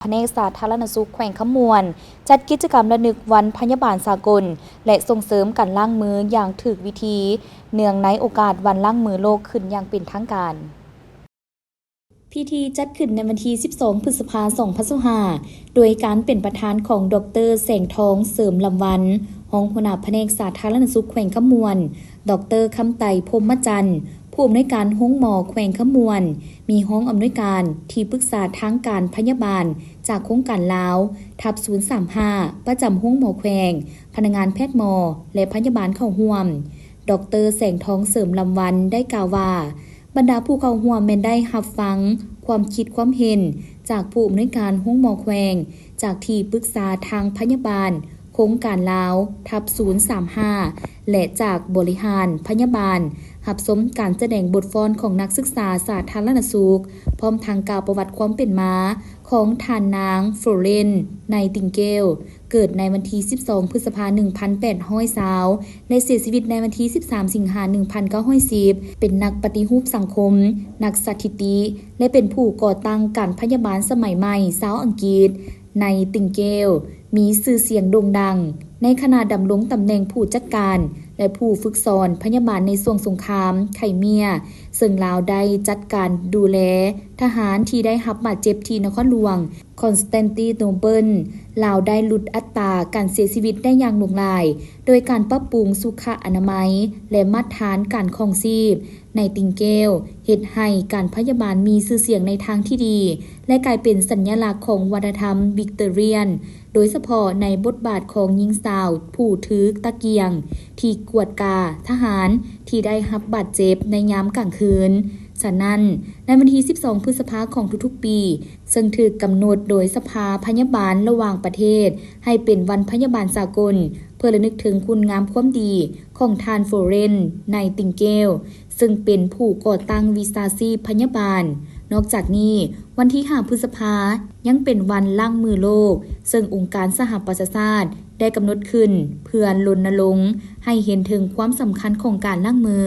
แผนกสาธารณสุขแขวงขมวนจัดกิจกรรมระลึกวันพยาบาลสากลและส่งเสริมการล้างมืออย่างถูกวิธีเนื่องในโอกาสวันล้างมือโลกขึ้นอย่างเป็นทางการพิธีจัดขึ้นในวันที่ 12 พฤษภาคม 2025 โดยการเป็นประธานของดร.แสงทองเสริมลำวันรองหัวหน้าแผนกสาธารณสุขแขวงขมวนดร.คำไต่พรหมจันทร์ผู้อำนวยการห้องหมอแขวงขมวนมีห้องอำนวยการที่ปรึกษาทางการพยาบาลจากโครงการลาวทับ035ประจำห้องหมอแขวงพนักงานแพทย์หมอและพยาบาลเข้าร่วมดร.แสงทองเสริมลำวันได้กล่าวว่าบรรดาผู้เข้าร่วมแม้นได้รับฟังความคิดความเห็นจากผู้อำนวยการห้องหมอแขวงจากที่ปรึกษาทางพยาบาลโครงการลาวทับ035และจากบริหารพยาบาลรับชมการแสดงบทฟ้อนของนักศึกษาสาธารณสุขพร้อมทางกล่าวประวัติความเป็นมาของท่านนางฟลอเรนซ์ไนติงเกลเกิดในวันที่ 12 พฤษภาคม 1820และเสียชีวิตในวันที่ 13 สิงหาคม 1910เป็นนักปฏิรูปสังคมนักสถิติและเป็นผู้ก่อตั้งการพยาบาลสมัยใหม่ชาวอังกฤษไนติงเกลมีชื่อเสียงโด่งดังในขณะดำรงตำแหน่งผู้จัดการและผู้ฝึกสอนพยาบาลในช่วงสงครามไครเมียซึ่งลาวได้จัดการดูแลทหารที่ได้รับบาดเจ็บที่นครหลวงคอนสแตนติโนเปิลลาวได้ลดอัตราการเสียชีวิตได้อย่างหลงหลายโดยการปรับปรุงสุขอนามัยและมาตรฐานการครองชีพในติงเกลเฮ็ดให้การพยาบาลมีชื่อเสียงในทางที่ดีและกลายเป็นสัญลักษณ์ของวัฒนธรรมวิกตอเรียนโดยเฉพาะในบทบาทของหญิงสาวผู้ถือตะเกียงที่กวดกาทหารที่ได้รับบาดเจ็บในยามกลางคืนฉะนั้นในวันที่ 12 พฤษภาคมของทุกๆปีซึ่งถูกกำหนดโดยสภาพยาบาลระหว่างประเทศให้เป็นวันพยาบาลสากลเพื่อระลึกถึงคุณงามความดีของท่านฟลอเรนซ์ไนติงเกลซึ่งเป็นผู้ก่อตั้งวิชาชีพพยาบาลนอกจากนี้วันที่ 5 พฤษภาคมยังเป็นวันล้างมือโลกซึ่งองค์การสหประชาชาติได้กำหนดขึ้นเพื่อรณรงค์ให้เห็นถึงความสำคัญของการล้างมือ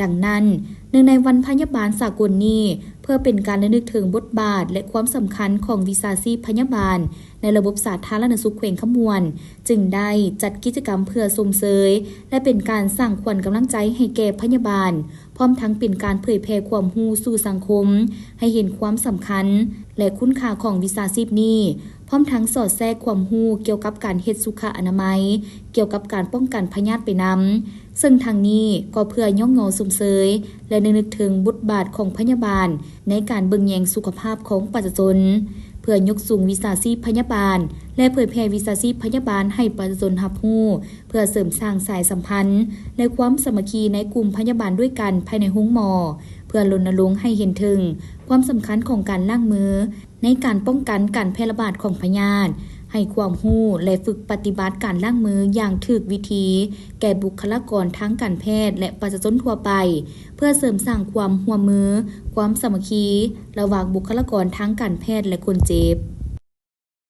ดังนั้นเนื่องในวันพยาบาลสากลนี้เพื่อเป็นการระลึกถึงบทบาทและความสำคัญของวิชาชีพพยาบาลในระบบสาธารณสุขแขวงขมวนจึงได้จัดกิจกรรมเพื่อชมเชยและเป็นการสร้างขวัญกำลังใจให้แก่พยาบาลพร้อมทั้งเป็นการเผยแพร่ความรู้สู่สังคมให้เห็นความสำคัญและคุณค่าของวิชาชีพนี้พร้อมทั้งสอดแทรกความรู้เกี่ยวกับการเฮ็ดสุขอนามัยเกี่ยวกับการป้องกันพยาธิไปนำซึ่งทางนี้ก็เพื่อย่องเงาสมเสยและนึกถึงบทบาทของพยาบาลในการเบิ่งแยงสุขภาพของประชาชนเพื่อยกสูงวิชาชีพพยาบาลและเผยแพร่วิชาชีพพยาบาลให้ประชาชนรับรู้เพื่อเสริมสร้างสายสัมพันธ์และความสามัคคีในกลุ่มพยาบาลด้วยกันภายในห้องหมอเพื่อรณรงค์ให้เห็นถึงความสำคัญของการล้างมือในการป้องกันการแพร่ระบาดของพยาธิให้ความรู้และฝึกปฏิบัติการล้างมืออย่างถูกวิธีแก่บุคลากรทางการแพทย์และประชาชนทั่วไปเพื่อเสริมสร้างความร่วมมือความสามัคคีระหว่างบุคลากรทางการแพทย์และคนเจ็บ